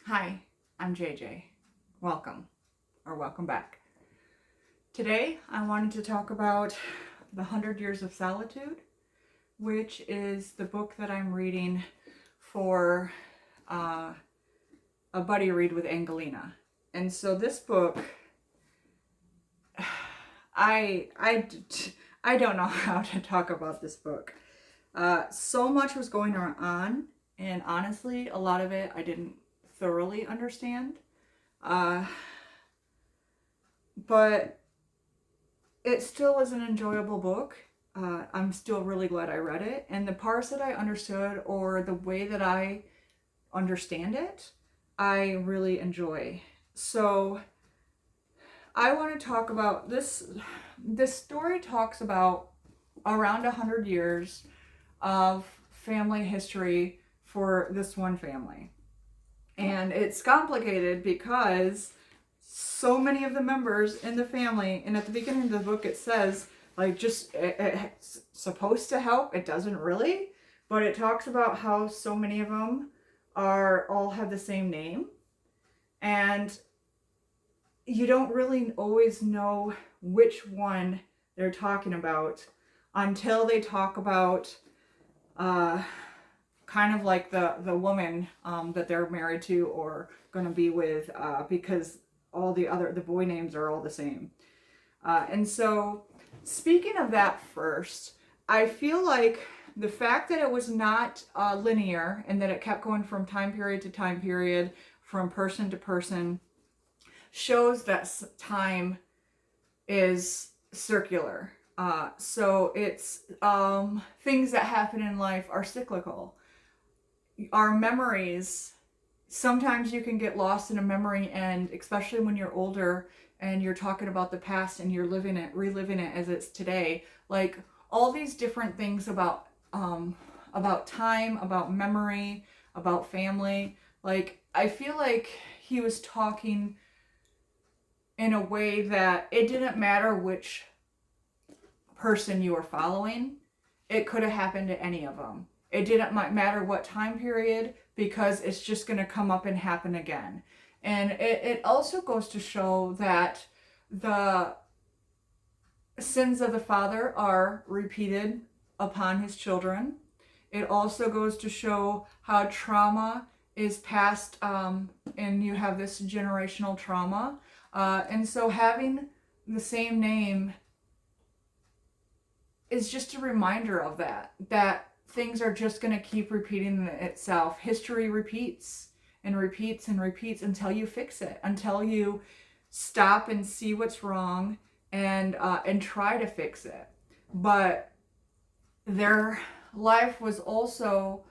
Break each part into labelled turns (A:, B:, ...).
A: Hi, I'm JJ. Welcome, or welcome back. Today, I wanted to talk about The 100 Years of Solitude, which is the book that I'm reading for uh, a buddy read with Angelina. And so this book, I, I, I don't know how to talk about this book. So much was going on, and honestly, a lot of it I didn't thoroughly understand. Uh, but it still was an enjoyable book. I'm still really glad I read it. And the parts that I understood, or the way that I understand it, I really enjoy. So I want to talk about this. This story talks about around 100 years of family history for this one family. And it's complicated because so many of the members in the family, and at the beginning of the book it says, like, just it's supposed to help. It doesn't really, but it talks about how so many of them are all have the same name, and you don't really always know which one they're talking about until they talk about uh, kind of like the woman that they're married to or going to be with, because all the boy names are all the same. And so, speaking of that first, I feel like the fact that it was not linear and that it kept going from time period to time period, from person to person, shows that time is circular. So it's things that happen in life are cyclical. Our memories, sometimes you can get lost in a memory, and especially when you're older and you're talking about the past and you're reliving it as it's today, like all these different things about time, about memory, about family. Like, I feel like he was talking in a way that it didn't matter which person you were following. It could have happened to any of them. It didn't matter what time period, because it's just going to come up and happen again. And it also goes to show that the sins of the father are repeated upon his children. It also goes to show how trauma is passed, and you have this generational trauma. And so having the same name is just a reminder of that things are just going to keep repeating itself. History repeats and repeats and repeats until you fix it, until you stop and see what's wrong and try to fix it. But their life was also,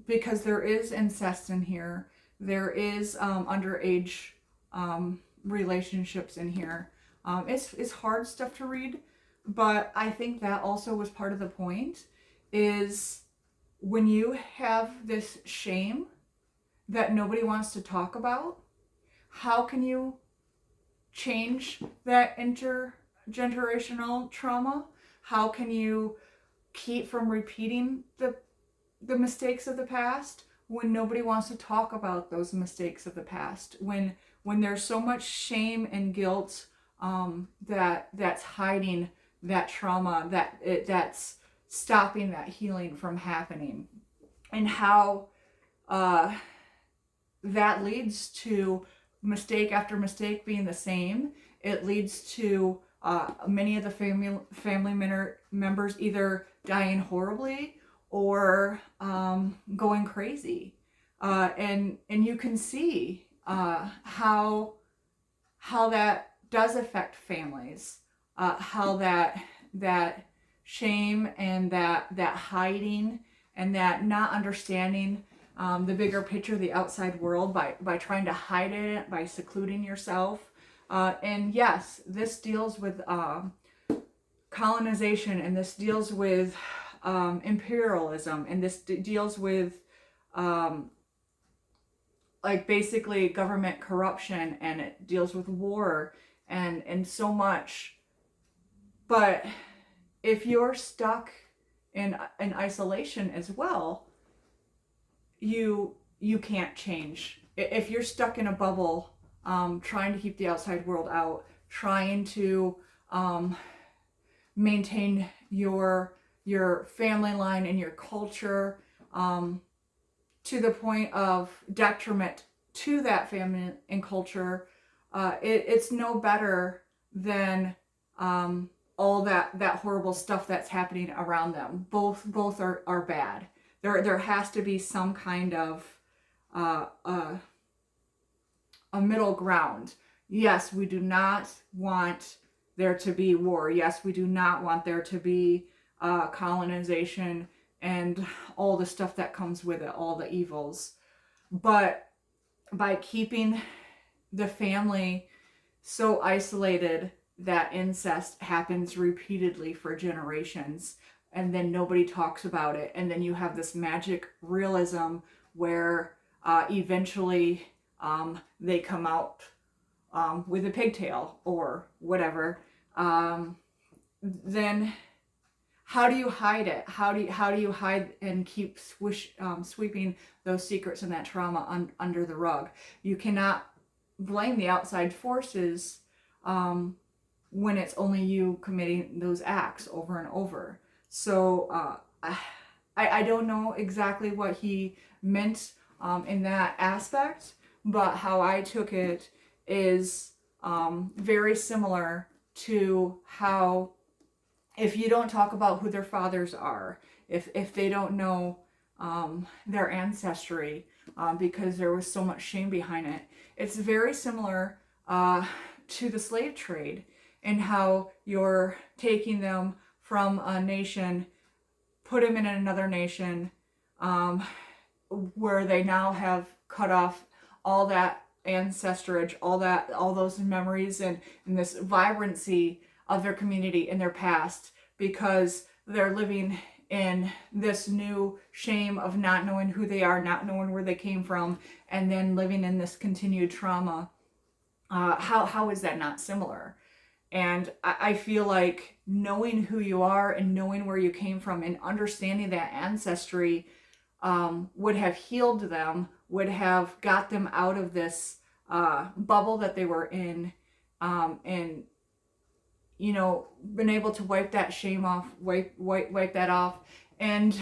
A: because there is incest in here, there is underage relationships in here. It's hard stuff to read, but I think that also was part of the point, is when you have this shame that nobody wants to talk about, how can you change that intergenerational trauma? How can you keep from repeating the mistakes of the past when nobody wants to talk about those mistakes of the past? When there's so much shame and guilt, that's hiding that trauma, that's stopping that healing from happening, and how that leads to mistake after mistake being the same. It leads to many of the family members either dying horribly or going crazy, and you can see how that does affect families, how that shame and that hiding and that not understanding the bigger picture, the outside world, by trying to hide it, by secluding yourself. And yes, this deals with colonization, and this deals with imperialism, and this deals with like basically government corruption, and it deals with war and so much. But if you're stuck in isolation as well, you can't change. if you're stuck in a bubble, trying to keep the outside world out, trying to maintain your family line and your culture, to the point of detriment to that family and culture, it's no better than all that horrible stuff that's happening around them. Both are bad. There has to be some kind of uh, uh, a middle ground. Yes, we do not want there to be war. Yes, we do not want there to be colonization and all the stuff that comes with it, all the evils. But by keeping the family so isolated that incest happens repeatedly for generations, and then nobody talks about it, and then you have this magic realism where eventually they come out with a pigtail or whatever, then how do you hide it? How do you hide and keep sweeping those secrets and that trauma under the rug? You cannot blame the outside forces when it's only you committing those acts over and over. So I don't know exactly what he meant in that aspect, but how I took it is very similar to how, if you don't talk about who their fathers are, if they don't know their ancestry, because there was so much shame behind it, it's very similar to the slave trade, and how you're taking them from a nation, put them in another nation, where they now have cut off all that ancestrage, all those memories, and this vibrancy of their community and their past, because they're living in this new shame of not knowing who they are, not knowing where they came from, and then living in this continued trauma. How is that not similar? And I feel like knowing who you are and knowing where you came from and understanding that ancestry would have healed them, would have got them out of this bubble that they were in, and been able to wipe that shame off, wipe that off. And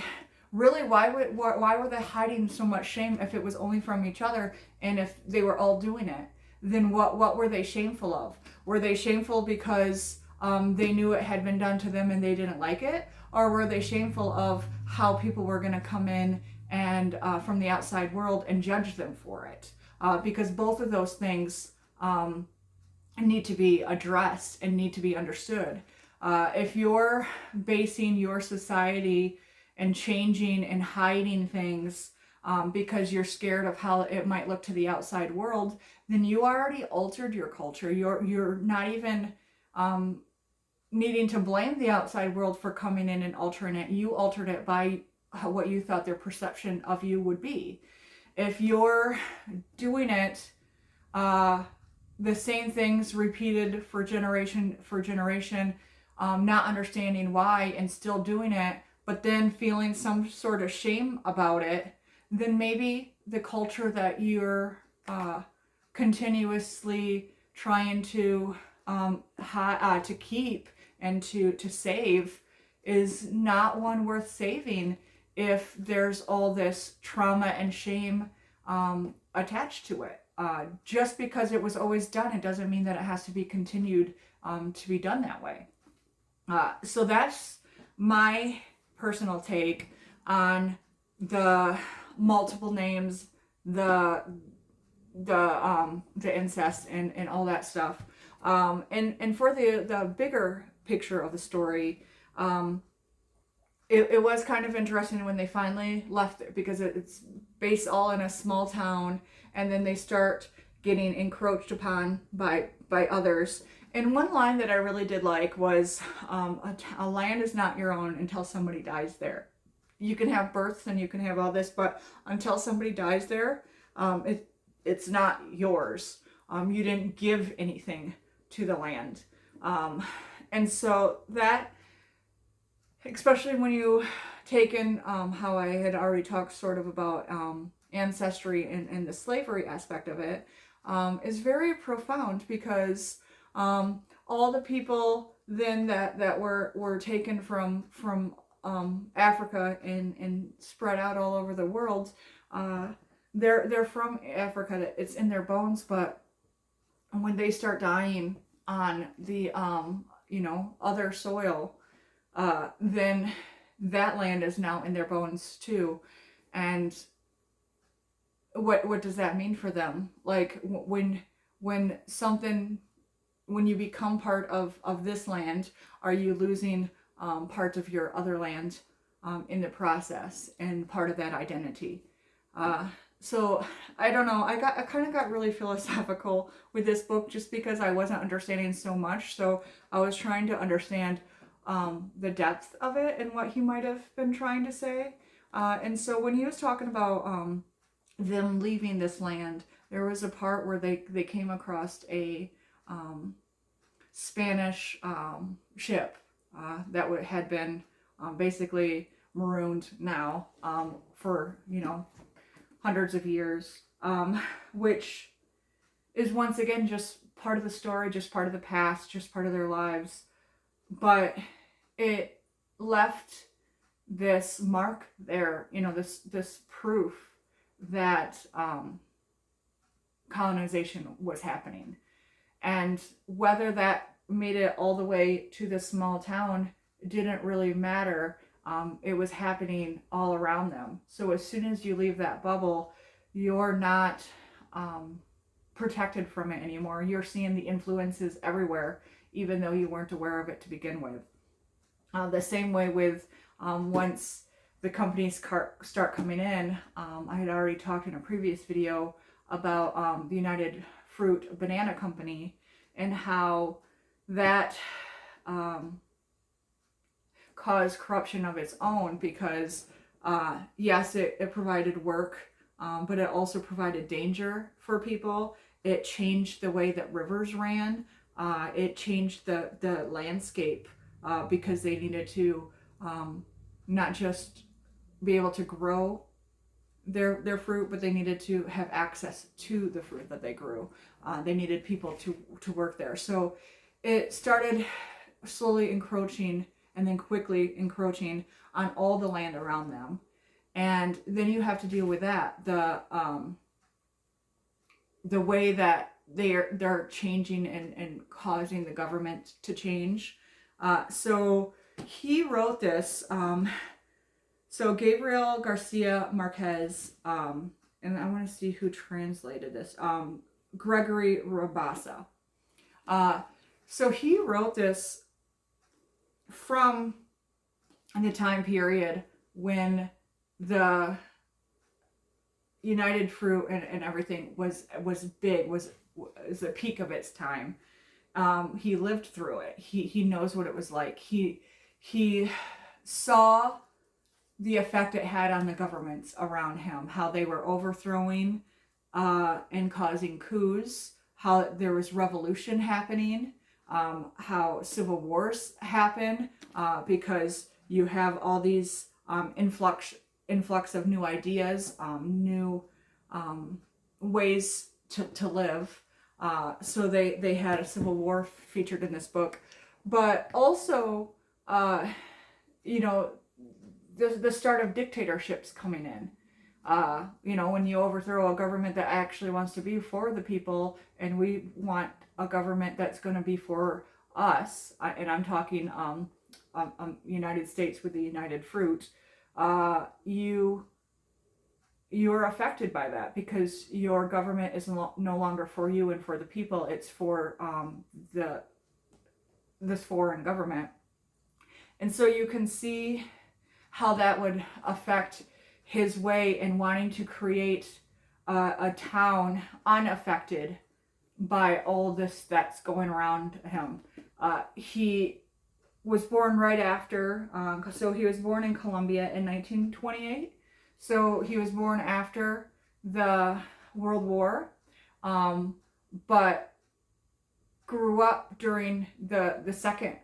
A: really, why were they hiding so much shame if it was only from each other, and if they were all doing it? Then what were they shameful of? Were they shameful because they knew it had been done to them and they didn't like it? Or were they shameful of how people were going to come in and from the outside world and judge them for it? Because both of those things need to be addressed and need to be understood. If you're basing your society and changing and hiding things because you're scared of how it might look to the outside world, then you already altered your culture. You're not even needing to blame the outside world for coming in and altering it. You altered it by what you thought their perception of you would be. If you're doing it, the same things repeated for generation, not understanding why and still doing it, but then feeling some sort of shame about it, then maybe the culture that you're continuously trying to keep and to save is not one worth saving, if there's all this trauma and shame attached to it. Just because it was always done, it doesn't mean that it has to be continued to be done that way. So that's my personal take on the multiple names, the incest and all that stuff. And for the bigger picture of the story, it was kind of interesting when they finally left it, because it's based all in a small town, and then they start getting encroached upon by others. And one line that I really did like was, a land is not your own until somebody dies there. You can have births and you can have all this, but until somebody dies there, it's not yours. You didn't give anything to the land. And so that, especially when you take in how I had already talked sort of about ancestry and the slavery aspect of it is very profound, because all the people then that were taken from Africa and spread out all over the world, they're from Africa. That it's in their bones, but when they start dying on the other soil, then that land is now in their bones too. And what does that mean for them? Like when you become part of this land, are you losing part of your other land in the process, and part of that identity? So I don't know. I kind of got really philosophical with this book, just because I wasn't understanding so much. So I was trying to understand the depth of it and what he might have been trying to say. And so when he was talking about them leaving this land, there was a part where they came across a Spanish ship that had been basically marooned now for hundreds of years, which is once again just part of the story, just part of the past, just part of their lives. But it left this mark there, this proof that colonization was happening. And whether that made it all the way to this small town didn't really matter. It was happening all around them. So as soon as you leave that bubble, you're not protected from it anymore. You're seeing the influences everywhere, even though you weren't aware of it to begin with. The same way with once the companies start coming in, I had already talked in a previous video about the United Fruit Banana Company, and how that caused corruption of its own, because yes, it provided work, but it also provided danger for people. It changed the way that rivers ran. It changed the landscape because they needed to not just be able to grow their fruit, but they needed to have access to the fruit that they grew. They needed people to work there. So it started slowly encroaching, and then quickly encroaching on all the land around them. And then you have to deal with that. The way that they're changing and causing the government to change. So he wrote this. So Gabriel Garcia Marquez, and I want to see who translated this. Gregory Rabassa. So he wrote this from the time period when the United Fruit and everything was big, was the peak of its time. He lived through it. He knows what it was like. He saw the effect it had on the governments around him, how they were overthrowing and causing coups, how there was revolution happening, how civil wars happen, because you have all these influx of new ideas, new ways to live. So they had a civil war featured in this book, but also, the start of dictatorships coming in. When you overthrow a government that actually wants to be for the people, and we want a government that's going to be for us, and I'm talking United States with the United Fruit, you're affected by that, because your government is no longer for you and for the people. It's for this foreign government. And so you can see how that would affect his way in wanting to create a town unaffected by all this that's going around him. He was born right after, so he was born in Colombia in 1928. So he was born after the World War, but grew up during the Second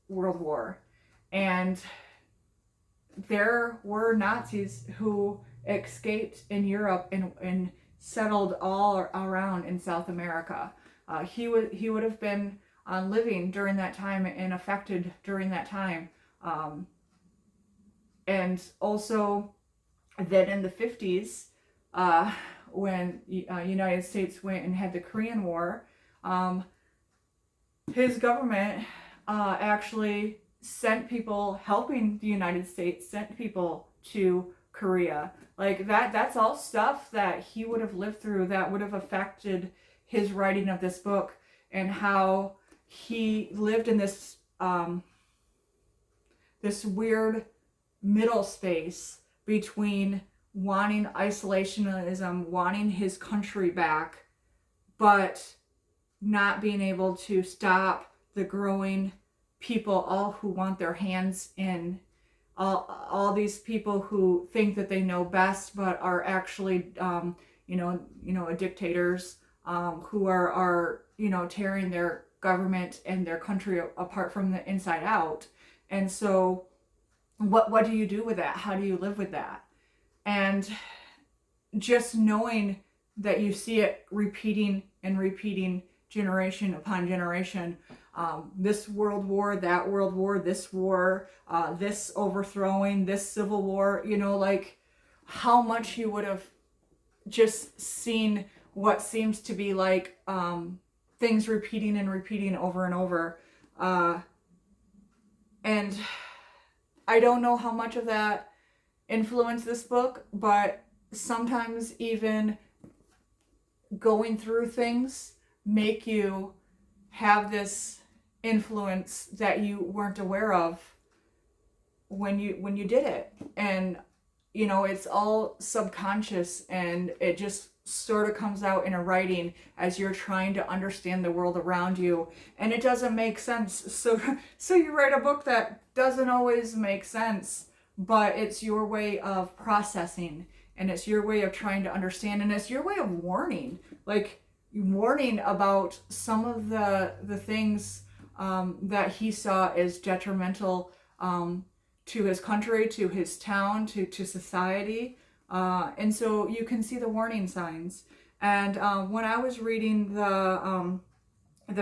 A: World War. And there were Nazis who escaped in Europe and settled all around in South America. He would have been living during that time and affected during that time. And also that in the 50s, when United States went and had the Korean War, his government actually sent people, helping the United States, sent people to Korea. Like that's all stuff that he would have lived through that would have affected his writing of this book, and how he lived in this this weird middle space between wanting isolationism, wanting his country back, but not being able to stop the growing people, all who want their hands in, all these people who think that they know best, but are actually, dictators, who are tearing their government and their country apart from the inside out. And so, what do you do with that? How do you live with that? And just knowing that you see it repeating and repeating, generation upon generation, this world war, that world war, this war, this overthrowing, this civil war, like how much you would have just seen what seems to be like things repeating and repeating over and over. And I don't know how much of that influenced this book, but sometimes even going through things make you have this influence that you weren't aware of when you did it. And it's all subconscious, and it just sort of comes out in a writing as you're trying to understand the world around you, and it doesn't make sense. So you write a book that doesn't always make sense, but it's your way of processing, and it's your way of trying to understand, and it's your way of warning about some of the things that he saw as detrimental to his country, to his town, to society. And so you can see the warning signs. And when I was reading the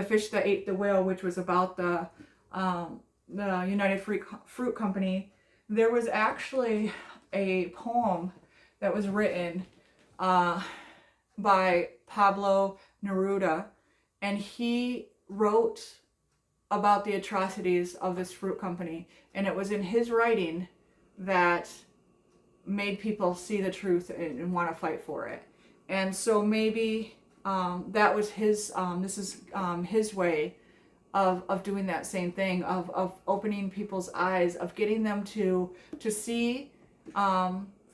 A: Fish That Ate the Whale, which was about the United Fruit Company, there was actually a poem that was written by Pablo Neruda, and he wrote about the atrocities of this fruit company, and it was in his writing that made people see the truth and want to fight for it. And so maybe that was his his way of doing that same thing, of opening people's eyes, of getting them to see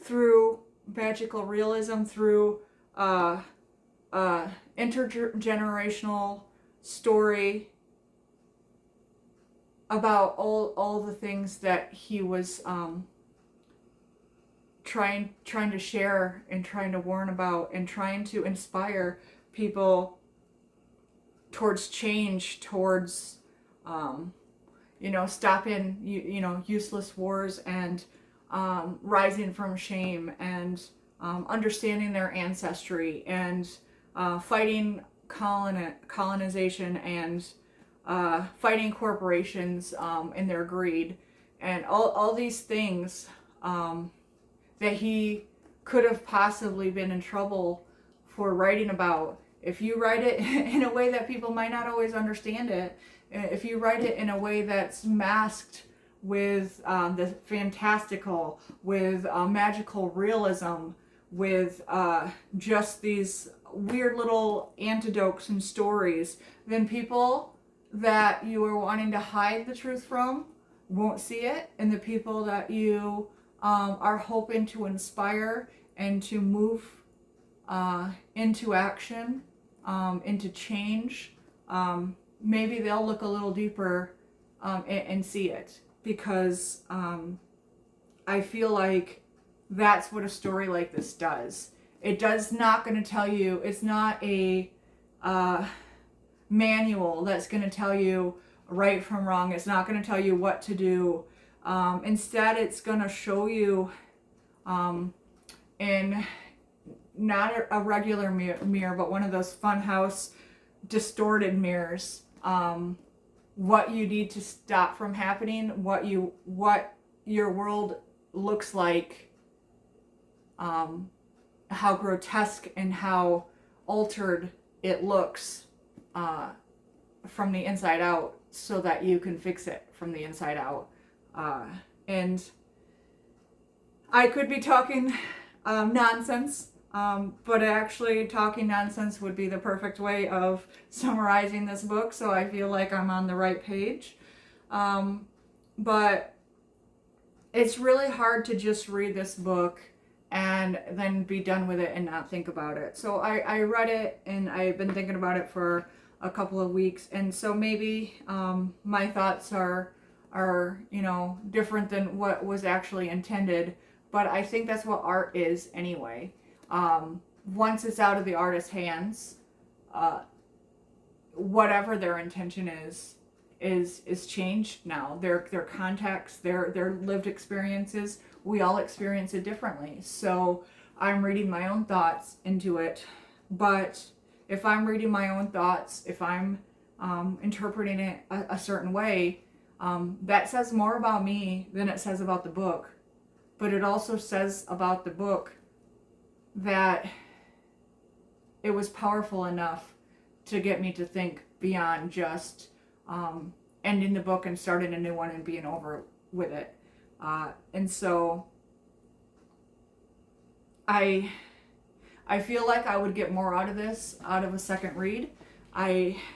A: through magical realism, through intergenerational story about all the things that he was trying to share and trying to warn about, and trying to inspire people towards change, towards stopping useless wars, and rising from shame, and understanding their ancestry, and fighting colonization, and fighting corporations in their greed, and all these things that he could have possibly been in trouble for writing about. If you write it in a way that people might not always understand it, if you write it in a way that's masked with the fantastical, with magical realism, with just these weird little anecdotes and stories, then people that you are wanting to hide the truth from won't see it, and the people that you are hoping to inspire and to move into action, into change, maybe they'll look a little deeper and see it, because I feel like that's what a story like this does. It does not going to tell you, it's not a manual that's going to tell you right from wrong. It's not going to tell you what to do. Instead, it's going to show you in not a regular mirror, but one of those funhouse distorted mirrors. What you need to stop from happening, what your world looks like, how grotesque and how altered it looks from the inside out, so that you can fix it from the inside out. And I could be talking nonsense, but actually talking nonsense would be the perfect way of summarizing this book, so I feel like I'm on the right page. But it's really hard to just read this book and then be done with it and not think about it. So I read it, and I've been thinking about it for a couple of weeks, and so maybe my thoughts are different than what was actually intended, but I think that's what art is anyway. Once it's out of the artist's hands, whatever their intention is changed now. Their context, their lived experiences, we all experience it differently. So I'm reading my own thoughts into it, but if I'm reading my own thoughts, if I'm interpreting it a certain way, that says more about me than it says about the book. But it also says about the book that it was powerful enough to get me to think beyond just ending the book and starting a new one and being over with it. And so I feel like I would get more out of this, out of a second read,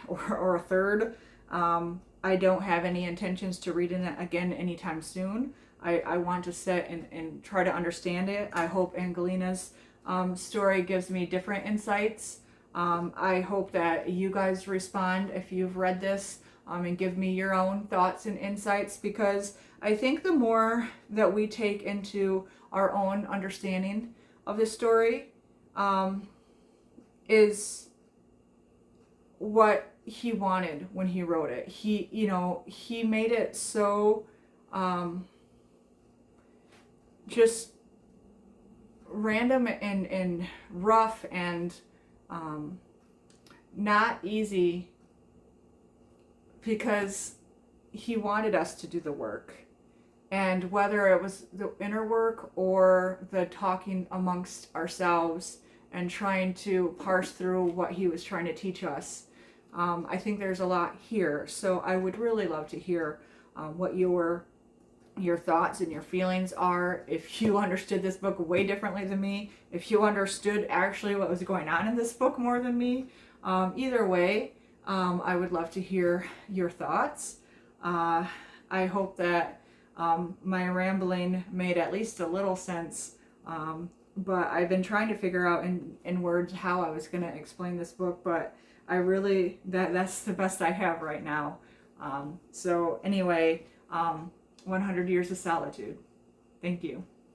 A: or a third. I don't have any intentions to read it again anytime soon. I want to sit and try to understand it. I hope Angelina's story gives me different insights. I hope that you guys respond if you've read this, and give me your own thoughts and insights, because I think the more that we take into our own understanding of this story, is what he wanted when he wrote it. He made it so just random and rough and not easy, because he wanted us to do the work. And whether it was the inner work or the talking amongst ourselves and trying to parse through what he was trying to teach us, I think there's a lot here. So I would really love to hear what your thoughts and your feelings are. If you understood this book way differently than me, if you understood actually what was going on in this book more than me, either way, I would love to hear your thoughts. I hope that my rambling made at least a little sense, but I've been trying to figure out in words how I was going to explain this book, but I really, that's the best I have right now. So anyway, 100 Years of Solitude. Thank you.